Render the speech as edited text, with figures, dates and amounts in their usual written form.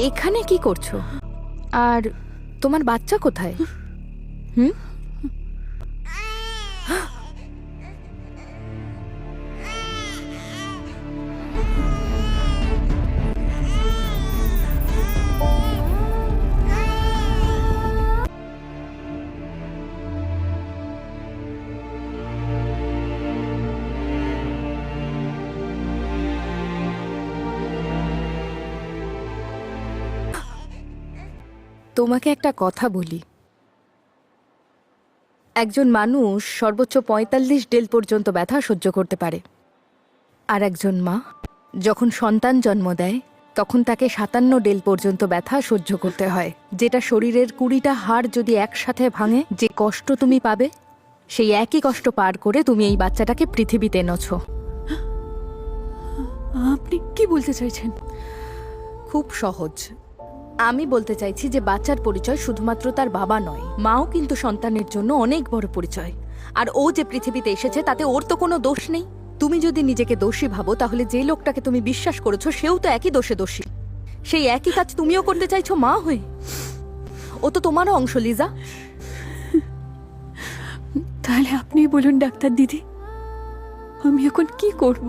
এখানে কি করছো? আর তোমার বাচ্চা কোথায়? হুম? তোমাকে একটা কথা বলি, একজন মানুষ সর্বোচ্চ ৪৫ ডেল পর্যন্ত ব্যথা সহ্য করতে পারে, আর একজন মা যখন সন্তান জন্ম দেয় তখন তাকে ৫৭ ডেল পর্যন্ত ব্যথা সহ্য করতে হয়, যেটা শরীরের ২০টা হাড় যদি একসাথে ভাঙে যে কষ্ট তুমি পাবে, সেই একই কষ্ট পার করে তুমি এই বাচ্চাটাকে পৃথিবীতে এনেছো। আপনি কি বলতে চাইছেন? খুব সহজ। আমি বলতে চাইছি যে বাচ্চার পরিচয় শুধুমাত্র তার বাবা নয়, মাও কিন্তু সন্তানের জন্য অনেক বড় পরিচয়। আর ও যে পৃথিবীতে এসেছে তাতে ওর তো কোনো দোষ নেই। তুমি যদি নিজেকে দোষী ভাবো তাহলে যে লোকটাকে তুমি বিশ্বাস করেছো সেও তো একই দোষে দোষী। সেই একই কাজ তুমিও করতে চাইছো মা হয়ে। ও তো তোমারও অংশ লিজা। তাহলে আপনিই বলুন ডাক্তার দিদি, আমি এখন কি করব?